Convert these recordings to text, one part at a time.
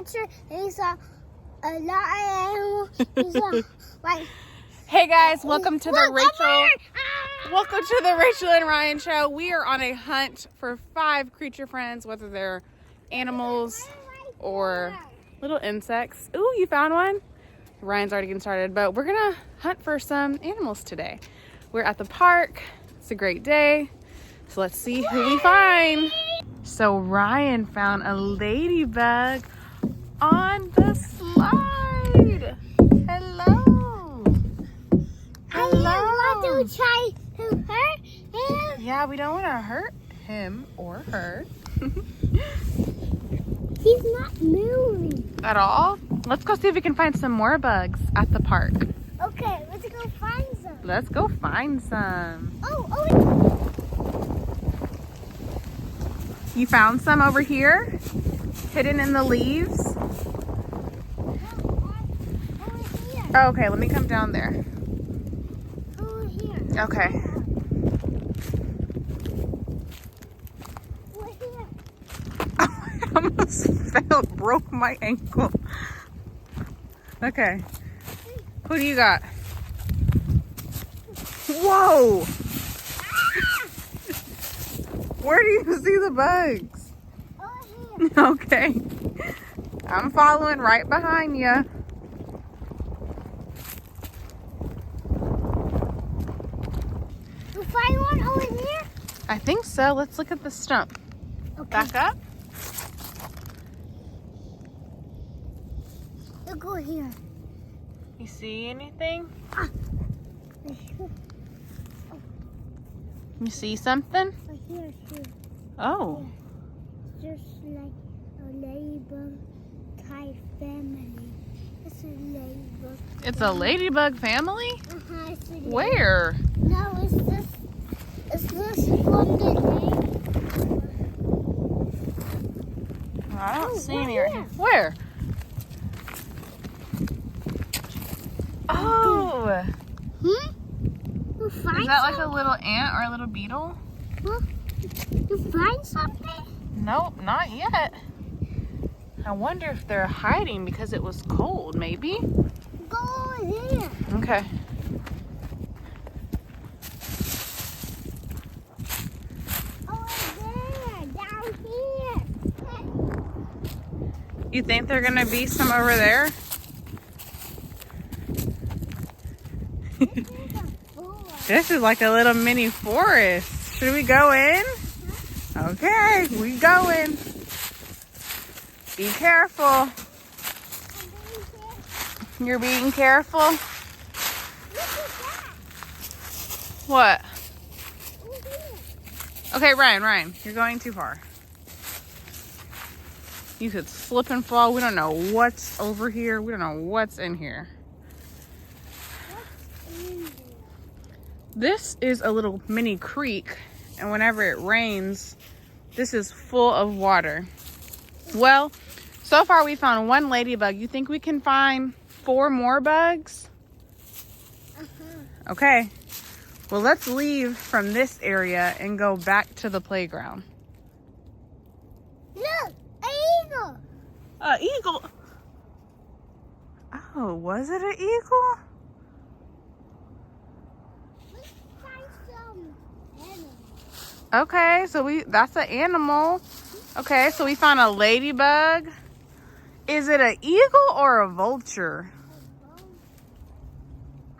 vulture. He's a lot of animals. He's like. Hey guys, welcome to the Rachel and Ryan show. We are on a hunt for 5 creature friends, whether they're animals or little insects. Ooh, you found one? Ryan's already getting started, but we're gonna hunt for some animals today. We're at the park. It's a great day. So let's see who we find. So Ryan found a ladybug on the slide. Hello. I want to try to hurt him. Yeah, we don't want to hurt him or her. He's not moving. At all? Let's go see if we can find some more bugs at the park. Okay, let's go find some. Let's go find some. Oh. You found some over here? Hidden in the leaves? Over here. Oh, okay, let me come down there. Over here. Okay. Over here. I almost fell, broke my ankle. Okay. Who do you got? Whoa! Where do you see the bugs? Over here. Okay. I'm following right behind you. You find one over here? I think so. Let's look at the stump. Okay. Back up. Look over here. You see anything? You see something? Over here too. Oh. Just like a ladybug type family. It's a ladybug. It's a ladybug family? It's a Where? No, it's this one that I don't see any right right here. here. Where? Oh. You find Is that like a something? little ant or a little beetle? Huh? You find something? Nope, not yet. I wonder if they're hiding because it was cold, maybe? Go over there. Okay. Over there. Down here. You think they're gonna be some over there? This is like a little mini forest. Should we go in? Okay, we going. Be careful. You're being careful? Look at that. What? Over here. Okay, Ryan, you're going too far. You could slip and fall. We don't know what's over here. We don't know what's in here. What's in there? This is a little mini creek, and whenever it rains, this is full of water. Well, so far we found 1 ladybug. You think we can find 4 more bugs? Okay. Well, let's leave from this area and go back to the playground. Look, an eagle. Eagle. Oh, was it an eagle? Let's find some animals. Okay, so that's an animal. Okay, so we found a ladybug. Is it an eagle or a vulture?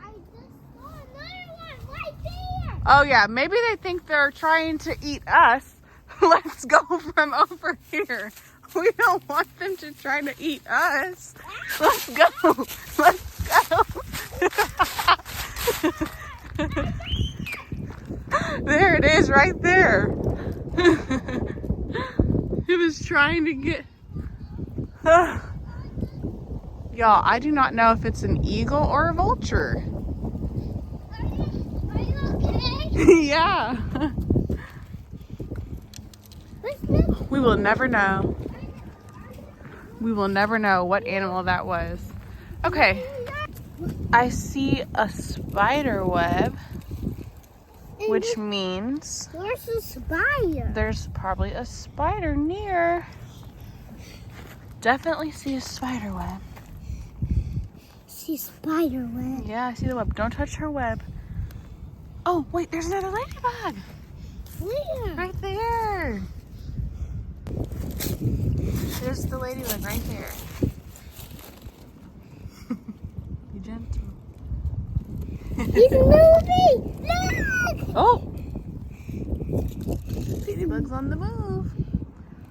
I just saw another one right there. Oh yeah, maybe they think they're trying to eat us. Let's go from over here. We don't want them to try to eat us. Let's go. Let's go. There it is right there. He was trying to get... Y'all, I do not know if it's an eagle or a vulture. Are you okay? Yeah. We will never know. We will never know what animal that was. Okay. I see a spider web, which means Where's the spider? there's probably a spider near. definitely see a spider web. See spider web. Yeah, I see the web. Don't touch her web. Oh, wait, there's another ladybug. Where? Right there. There's the ladybug right there. Be gentle. He's moving! Look! Oh! Ladybug's on the move.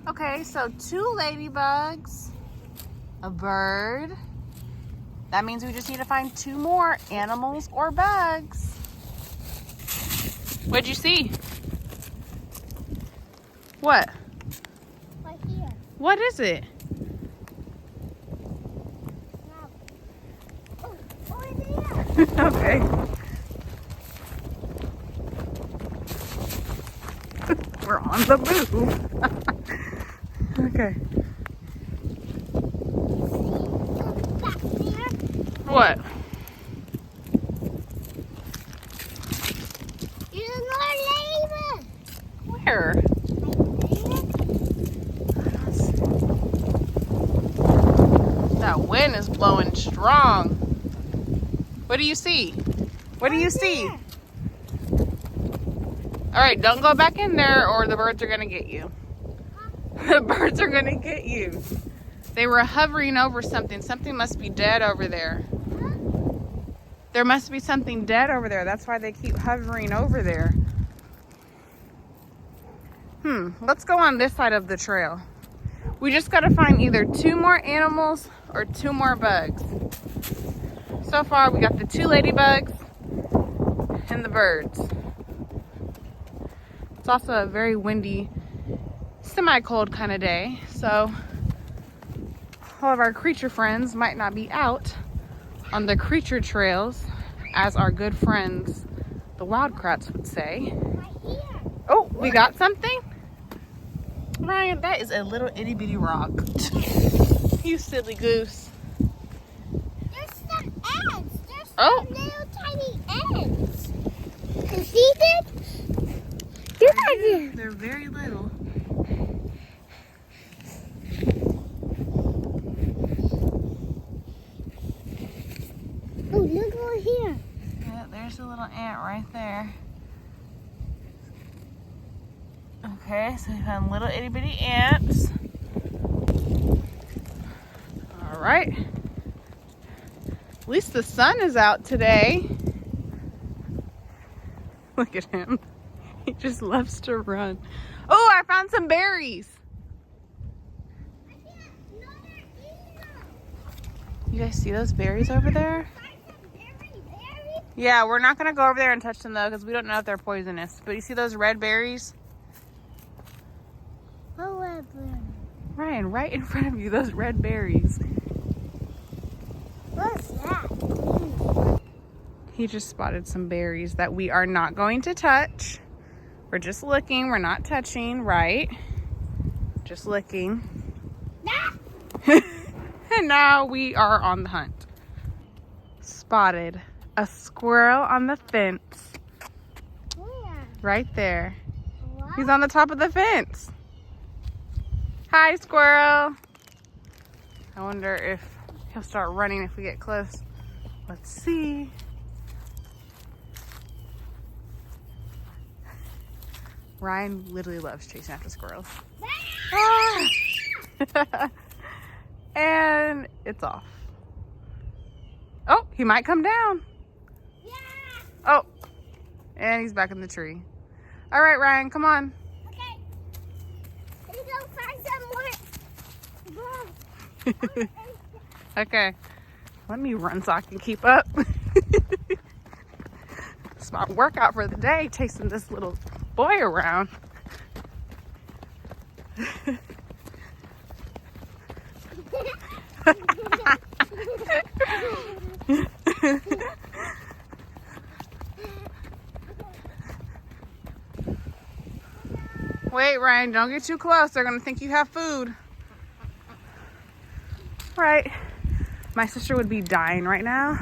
Okay, so 2 ladybugs, a bird. That means we just need to find 2 more animals or bugs. What'd you see? What? Right here. What is it? Oh, over there. Okay. We're on the move. Okay. Back there. What? There's another ladybug. Where? That wind is blowing strong. What do you see? What do you see? All right, don't go back in there or the birds are gonna get you. The birds are gonna get you. They were hovering over something. Something must be dead over there. There must be something dead over there. That's why they keep hovering over there. Let's go on this side of the trail. We just gotta find either 2 more animals or 2 more bugs. So far, we got the 2 ladybugs and the birds. It's also a very windy, semi-cold kind of day, so all of our creature friends might not be out on the creature trails, as our good friends, the wildcrats, would say. Right here. Oh, we got something? Ryan, that is a little itty-bitty rock. You silly goose. There's some ants. There's Oh. some little tiny ants. You see them? Look at them. They're very little. Oh, look over here. Yeah, there's a little ant right there. Okay, so we found little itty bitty ants. All right. At least the sun is out today. Look at him. He just loves to run. Oh, I found some berries. You guys see those berries over there? Yeah, we're not going to go over there and touch them though because we don't know if they're poisonous. But you see those red berries? Oh, red berry. Ryan, right in front of you, those red berries. What's that? He just spotted some berries that we are not going to touch. We're just looking. We're not touching, right? Just looking. And now we are on the hunt. Spotted a squirrel on the fence. Where? Right there. What? He's on the top of the fence. Hi, squirrel. I wonder if he'll start running if we get close. Let's see. Ryan literally loves chasing after squirrels. Ah! And it's off. Oh, he might come down. Yeah. Oh, and he's back in the tree. All right, Ryan, come on. Okay. Let's go find some more. Okay, let me run so I can keep up. It's my workout for the day, chasing this little boy around. Wait, Ryan, don't get too close. They're gonna think you have food. Right. My sister would be dying right now.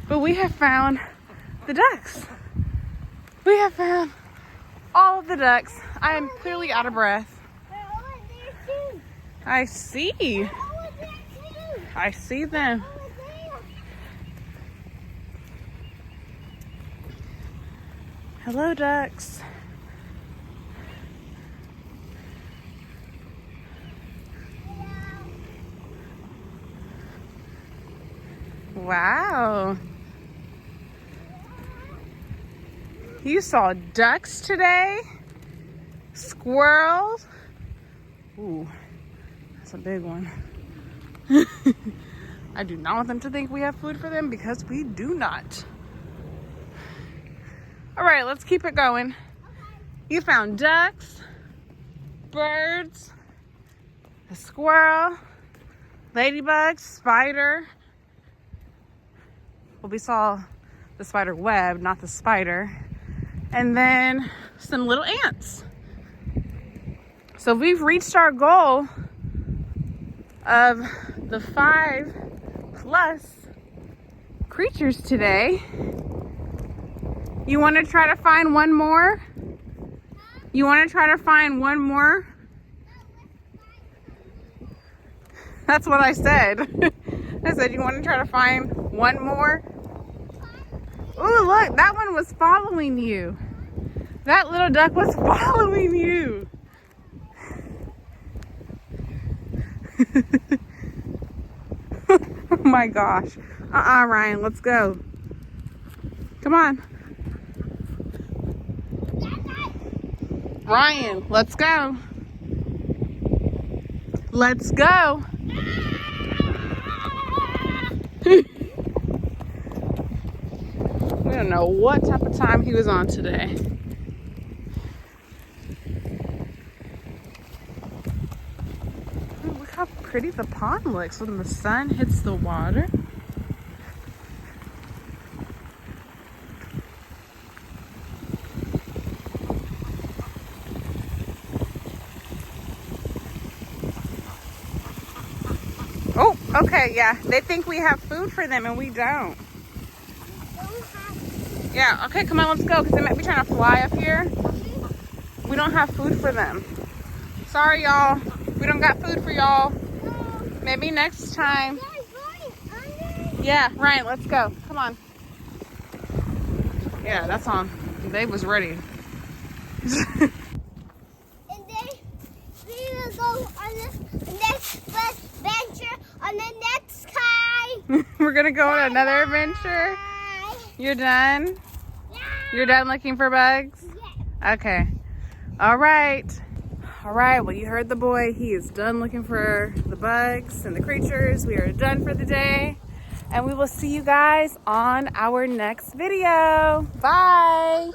But we have found the ducks. We have found all of the ducks. I am clearly out of breath. They're over there too. I see. They're over I see them. Hello, ducks. Wow. You saw ducks today? Squirrels? Ooh, that's a big one. I do not want them to think we have food for them because we do not. All right, let's keep it going. You found ducks, birds, a squirrel, ladybug, spider. Well, we saw the spider web, not the spider. And then some little ants. So we've reached our goal of the 5+ creatures today. You want to try to find one more? You want to try to find one more? That's what I said. I said, you want to try to find one more? Ooh, look, that one was following you. That little duck was following you. Oh my gosh. Ryan, let's go. Come on. Ryan, let's go. Let's go. We don't know what type of time he was on today. Oh, look how pretty the pond looks when the sun hits the water. Oh, okay, yeah. They think we have food for them and we don't. Yeah, okay, come on, let's go, because they might be trying to fly up here. We don't have food for them. Sorry, y'all. We don't got food for y'all. Maybe next time. Yeah, Ryan, let's go. Come on. Yeah, that's on. Dave was ready. And then we will go on the next adventure on the next time. We're going to go on another adventure. You're done? Yeah. You're done looking for bugs? Yeah. Okay. All right. All right. Well, you heard the boy. He is done looking for the bugs and the creatures. We are done for the day. And we will see you guys on our next video. Bye.